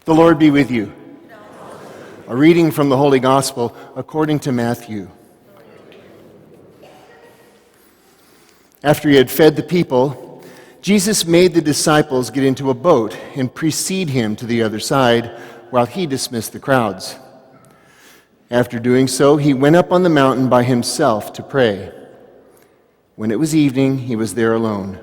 The Lord be with you. A reading from the Holy Gospel according to Matthew. After he had fed the people, Jesus made the disciples get into a boat and precede him to the other side while he dismissed the crowds. After doing so, he went up on the mountain by himself to pray. When it was evening, he was there alone.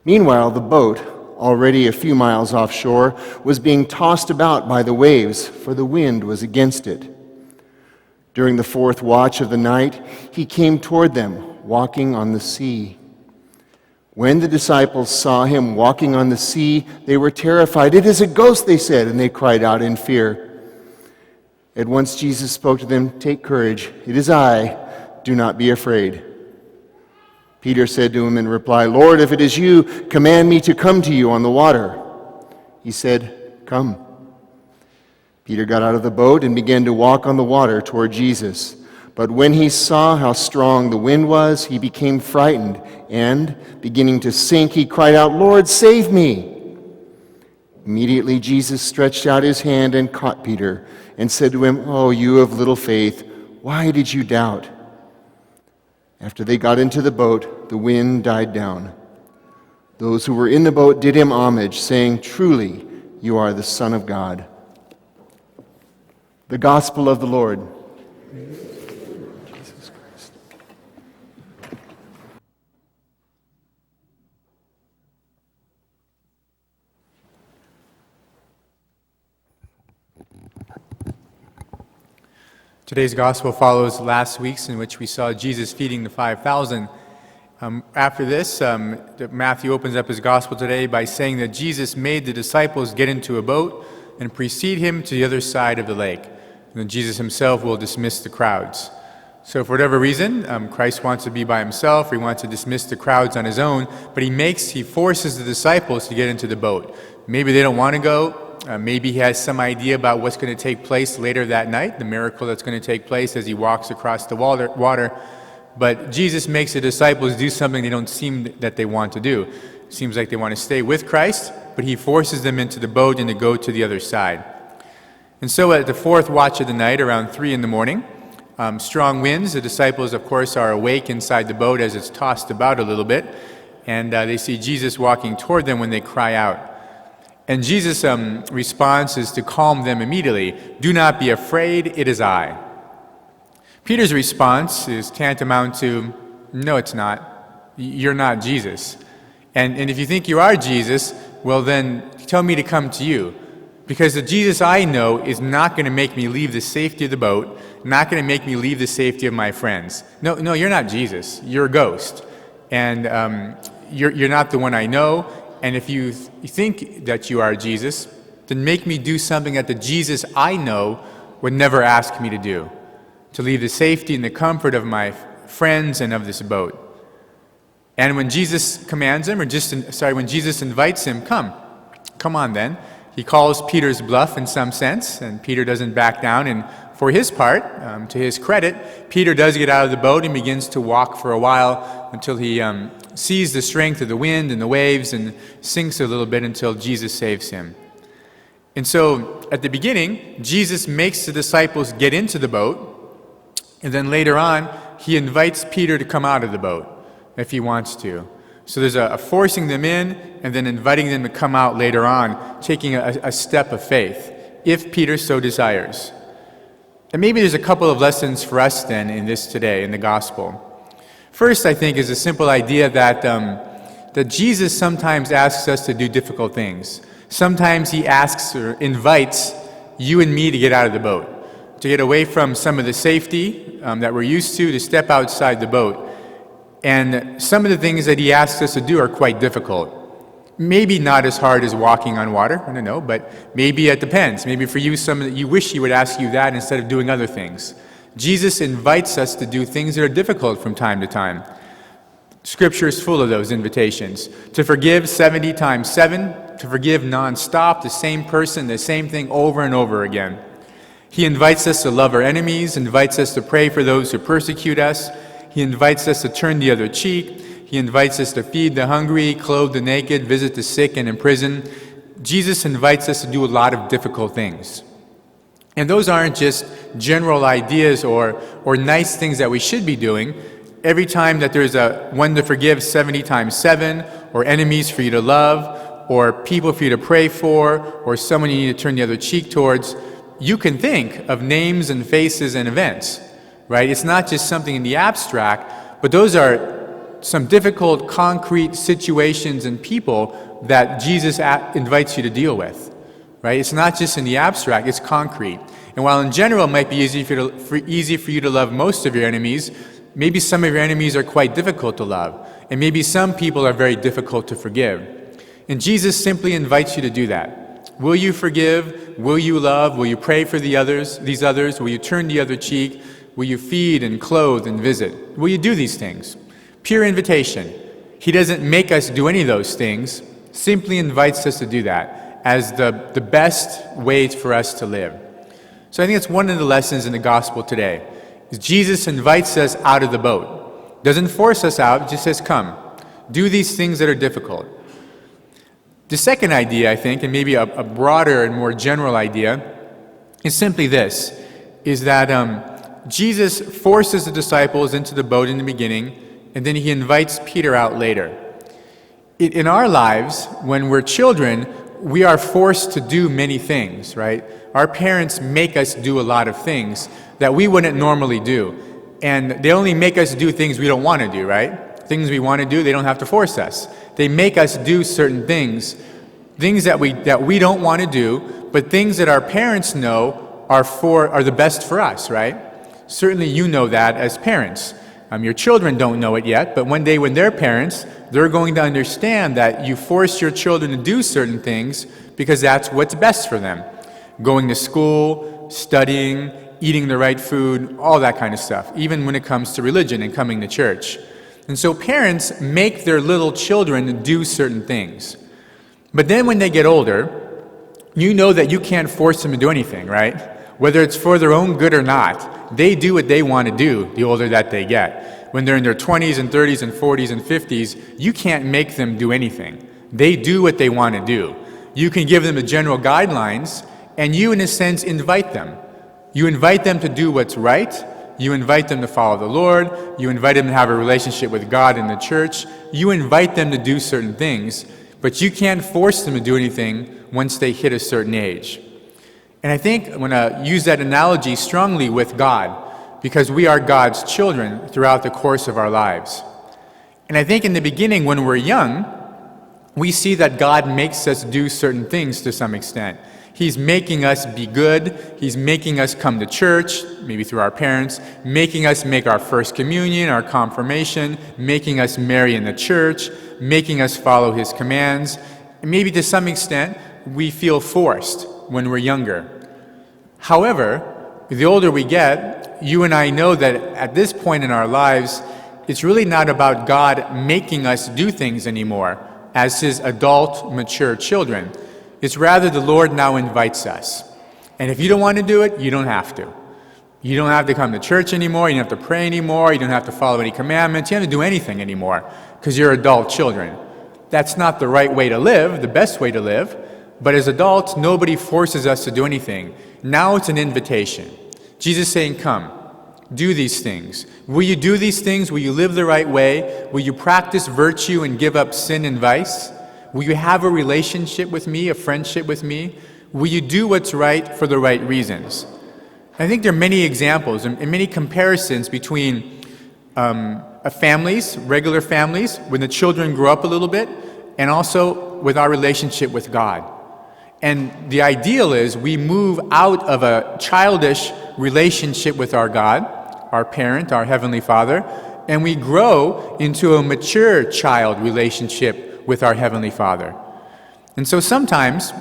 Meanwhile, the boat, already a few miles offshore, was being tossed about by the waves, for the wind was against it. During the fourth watch of the night, he came toward them, walking on the sea. When the disciples saw him walking on the sea, they were terrified. "It is a ghost," they said, and they cried out in fear. At once Jesus spoke to them, "Take courage, it is I, do not be afraid." Peter said to him in reply, "Lord, if it is you, command me to come to you on the water." He said, "Come." Peter got out of the boat and began to walk on the water toward Jesus. But when he saw how strong the wind was, he became frightened, and, beginning to sink, he cried out, "Lord, save me!" Immediately Jesus stretched out his hand and caught Peter and said to him, "Oh, you of little faith, why did you doubt?" After they got into the boat, the wind died down. Those who were in the boat did him homage, saying, "Truly, you are the Son of God." The Gospel of the Lord. Jesus Christ. Today's gospel follows last week's, in which we saw Jesus feeding the 5,000. After this, Matthew opens up his gospel today by saying that Jesus made the disciples get into a boat and precede him to the other side of the lake. And then Jesus himself will dismiss the crowds. So for whatever reason, Christ wants to be by himself, or he wants to dismiss the crowds on his own, but he forces the disciples to get into the boat. Maybe they don't want to go. Maybe he has some idea about what's going to take place later that night, the miracle that's going to take place as he walks across the water. But Jesus makes the disciples do something they don't seem that they want to do. It seems like they want to stay with Christ, but he forces them into the boat and to go to the other side. And so at the fourth watch of the night, around 3 a.m, strong winds, the disciples, of course, are awake inside the boat as it's tossed about a little bit, and they see Jesus walking toward them when they cry out. And Jesus' response is to calm them immediately. "Do not be afraid, it is I." Peter's response is tantamount to, "No, it's not. You're not Jesus. And if you think you are Jesus, well then tell me to come to you. Because the Jesus I know is not going to make me leave the safety of the boat, not going to make me leave the safety of my friends. No, you're not Jesus. You're a ghost. And you're not the one I know. And if you think that you are Jesus, then make me do something that the Jesus I know would never ask me to do, to leave the safety and the comfort of my friends and of this boat." And when Jesus commands him, when Jesus invites him, come on then, he calls Peter's bluff in some sense, and Peter doesn't back down. And for his part, to his credit, Peter does get out of the boat and begins to walk for a while until he sees the strength of the wind and the waves and sinks a little bit until Jesus saves him. And so at the beginning, Jesus makes the disciples get into the boat, and then later on, he invites Peter to come out of the boat if he wants to. So there's a forcing them in and then inviting them to come out later on, taking a step of faith, if Peter so desires. And maybe there's a couple of lessons for us then in this today, in the gospel. First, I think, is a simple idea that Jesus sometimes asks us to do difficult things. Sometimes he asks or invites you and me to get out of the boat, to get away from some of the safety that we're used to step outside the boat. And some of the things that he asks us to do are quite difficult. Maybe not as hard as walking on water, I don't know, but maybe it depends. Maybe for you, you wish he would ask you that instead of doing other things. Jesus invites us to do things that are difficult from time to time. Scripture is full of those invitations. To forgive 70 times 7, to forgive nonstop, the same person, the same thing over and over again. He invites us to love our enemies, invites us to pray for those who persecute us. He invites us to turn the other cheek. He invites us to feed the hungry, clothe the naked, visit the sick and in prison. Jesus invites us to do a lot of difficult things. And those aren't just general ideas or nice things that we should be doing. Every time that there's a one to forgive 70 times 7, or enemies for you to love, or people for you to pray for, or someone you need to turn the other cheek towards, you can think of names and faces and events, right? It's not just something in the abstract, but those are some difficult, concrete situations and people that Jesus invites you to deal with. Right? It's not just in the abstract, it's concrete. And while in general it might be easy for you to love most of your enemies, maybe some of your enemies are quite difficult to love. And maybe some people are very difficult to forgive. And Jesus simply invites you to do that. Will you forgive? Will you love? Will you pray for these others? Will you turn the other cheek? Will you feed and clothe and visit? Will you do these things? Pure invitation. He doesn't make us do any of those things, simply invites us to do that as the best way for us to live. So I think it's one of the lessons in the gospel today, is Jesus invites us out of the boat. Doesn't force us out, just says, come, do these things that are difficult. The second idea, I think, and maybe a broader and more general idea, is simply this, is that Jesus forces the disciples into the boat in the beginning, and then he invites Peter out later. In our lives, when we're children, we are forced to do many things, right? Our parents make us do a lot of things that we wouldn't normally do. And they only make us do things we don't want to do, right? Things we want to do, they don't have to force us. They make us do certain things that we don't want to do, but things that our parents know are the best for us, right? Certainly you know that as parents. Your children don't know it yet, but one day when they're parents, they're going to understand that you force your children to do certain things because that's what's best for them. Going to school, studying, eating the right food, all that kind of stuff, even when it comes to religion and coming to church. And so parents make their little children do certain things. But then when they get older, you know that you can't force them to do anything, right? Whether it's for their own good or not, they do what they want to do the older that they get. When they're in their 20s and 30s and 40s and 50s, you can't make them do anything. They do what they want to do. You can give them the general guidelines, and you, in a sense, invite them. You invite them to do what's right. You invite them to follow the Lord. You invite them to have a relationship with God and the church. You invite them to do certain things, but you can't force them to do anything once they hit a certain age. And I think I'm going to use that analogy strongly with God, because we are God's children throughout the course of our lives. And I think in the beginning, when we're young, we see that God makes us do certain things to some extent. He's making us be good. He's making us come to church, maybe through our parents, making us make our first communion, our confirmation, making us marry in the church, making us follow his commands. And maybe to some extent, we feel forced when we're younger. However, the older we get, you and I know that at this point in our lives, it's really not about God making us do things anymore as his adult, mature children. It's rather the Lord now invites us. And if you don't want to do it, you don't have to. You don't have to come to church anymore. You don't have to pray anymore. You don't have to follow any commandments. You don't have to do anything anymore because you're adult children. That's not the right way to live, the best way to live. But as adults, nobody forces us to do anything. Now it's an invitation. Jesus is saying, come, do these things. Will you do these things? Will you live the right way? Will you practice virtue and give up sin and vice? Will you have a relationship with me, a friendship with me? Will you do what's right for the right reasons? I think there are many examples and many comparisons between families, regular families, when the children grow up a little bit, and also with our relationship with God. And the ideal is we move out of a childish relationship with our God, our parent, our Heavenly Father, and we grow into a mature child relationship with our Heavenly Father. And so sometimes,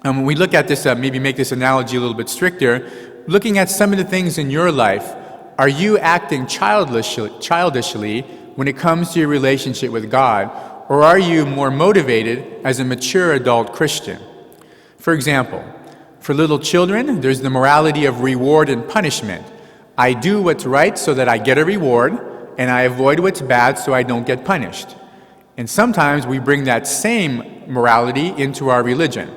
when we look at this, maybe make this analogy a little bit stricter, looking at some of the things in your life, are you acting childishly when it comes to your relationship with God, or are you more motivated as a mature adult Christian? For example, for little children, there's the morality of reward and punishment. I do what's right so that I get a reward, and I avoid what's bad so I don't get punished. And sometimes we bring that same morality into our religion.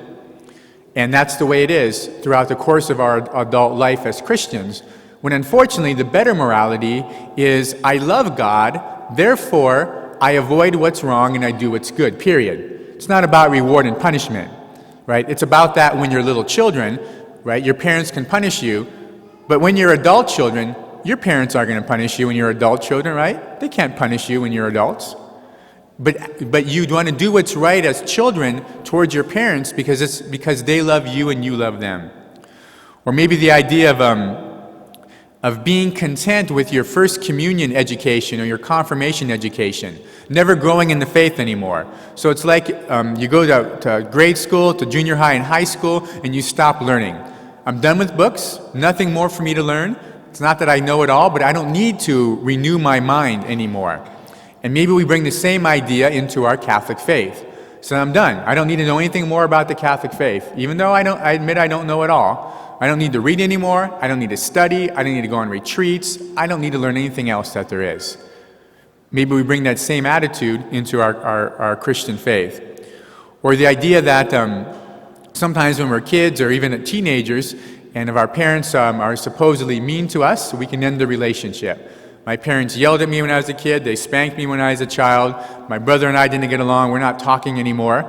And that's the way it is throughout the course of our adult life as Christians, when unfortunately the better morality is, I love God, therefore I avoid what's wrong and I do what's good, period. It's not about reward and punishment, right? It's about that when you're little children, right? Your parents can punish you, but when you're adult children, your parents aren't going to punish you when you're adult children, right? They can't punish you when you're adults. But you want to do what's right as children towards your parents because they love you and you love them. Or maybe the idea of being content with your first communion education or your confirmation education, never growing in the faith anymore. So it's like you go to grade school, to junior high and high school, and you stop learning. I'm done with books, nothing more for me to learn. It's not that I know it all, but I don't need to renew my mind anymore. And maybe we bring the same idea into our Catholic faith. So I'm done. I don't need to know anything more about the Catholic faith. Even though I admit I don't know it all. I don't need to read anymore. I don't need to study. I don't need to go on retreats. I don't need to learn anything else that there is. Maybe we bring that same attitude into our Christian faith. Or the idea that sometimes when we're kids or even teenagers, and if our parents are supposedly mean to us, we can end the relationship. My parents yelled at me when I was a kid. They spanked me when I was a child. My brother and I didn't get along. We're not talking anymore.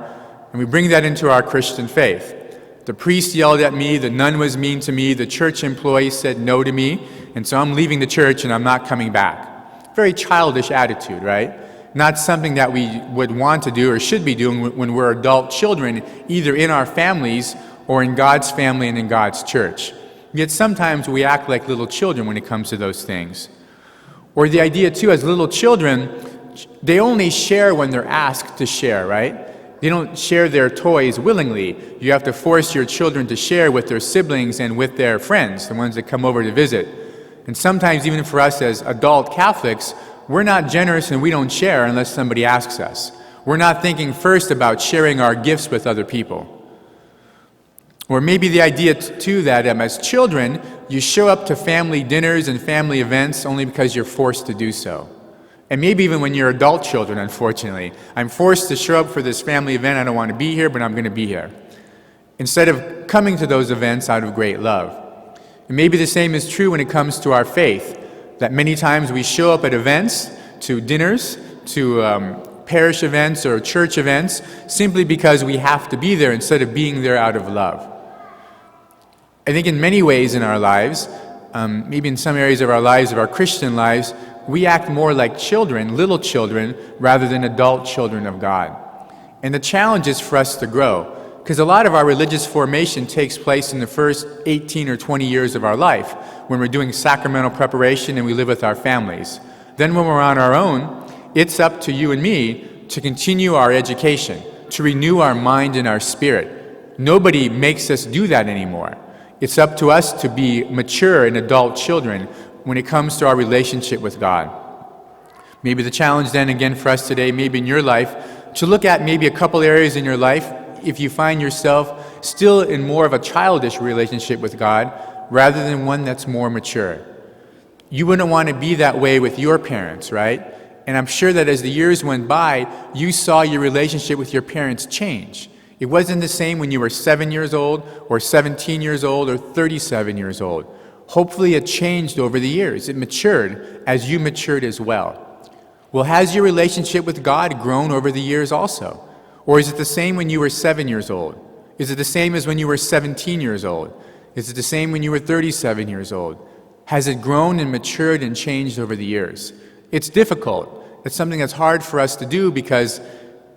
And we bring that into our Christian faith. The priest yelled at me. The nun was mean to me. The church employee said no to me. And so I'm leaving the church and I'm not coming back. Very childish attitude, right? Not something that we would want to do or should be doing when we're adult children, either in our families or in God's family and in God's church. Yet sometimes we act like little children when it comes to those things. Or the idea, too, as little children, they only share when they're asked to share, right? They don't share their toys willingly. You have to force your children to share with their siblings and with their friends, the ones that come over to visit. And sometimes, even for us as adult Catholics, we're not generous and we don't share unless somebody asks us. We're not thinking first about sharing our gifts with other people. Or maybe the idea, too, that as children, you show up to family dinners and family events only because you're forced to do so. And maybe even when you're adult children, unfortunately. I'm forced to show up for this family event. I don't want to be here, but I'm going to be here. Instead of coming to those events out of great love. And maybe the same is true when it comes to our faith. That many times we show up at events, to dinners, to parish events or church events, simply because we have to be there instead of being there out of love. I think in many ways in our lives, maybe in some areas of our lives, of our Christian lives, we act more like children, little children, rather than adult children of God. And the challenge is for us to grow, because a lot of our religious formation takes place in the first 18 or 20 years of our life, when we're doing sacramental preparation and we live with our families. Then when we're on our own, it's up to you and me to continue our education, to renew our mind and our spirit. Nobody makes us do that anymore. It's up to us to be mature and adult children when it comes to our relationship with God. Maybe the challenge then again for us today, maybe in your life, to look at maybe a couple areas in your life if you find yourself still in more of a childish relationship with God rather than one that's more mature. You wouldn't want to be that way with your parents, right? And I'm sure that as the years went by, you saw your relationship with your parents change. It wasn't the same when you were 7 years old or 17 years old or 37 years old. Hopefully it changed over the years. It matured as you matured as well. Well, has your relationship with God grown over the years also? Or is it the same when you were 7 years old? Is it the same as when you were 17 years old? Is it the same when you were 37 years old? Has it grown and matured and changed over the years? It's difficult. It's something that's hard for us to do because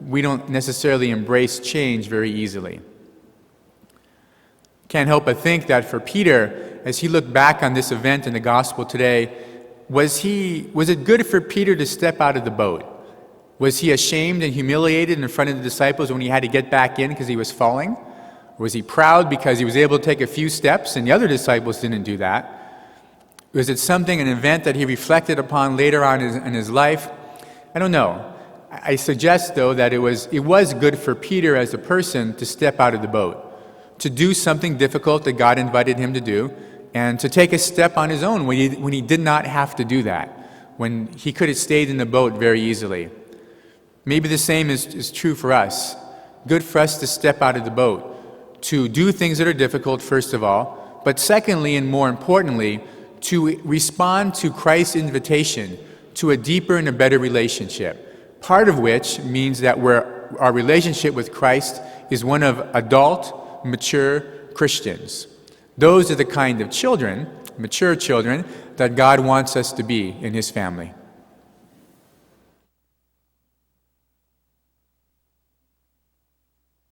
we don't necessarily embrace change very easily. Can't help but think that for Peter, as he looked back on this event in the gospel today, was it good for Peter to step out of the boat? Was he ashamed and humiliated in front of the disciples when he had to get back in because he was falling? Or was he proud because he was able to take a few steps and the other disciples didn't do that? Was it an event that he reflected upon later on in his life? I don't know. I suggest, though, that it was good for Peter as a person to step out of the boat, to do something difficult that God invited him to do, and to take a step on his own when he did not have to do that, when he could have stayed in the boat very easily. Maybe the same is true for us. Good for us to step out of the boat, to do things that are difficult, first of all, but secondly, and more importantly, to respond to Christ's invitation to a deeper and a better relationship, part of which means that our relationship with Christ is one of adult, mature Christians. Those are the kind of children, mature children, that God wants us to be in His family.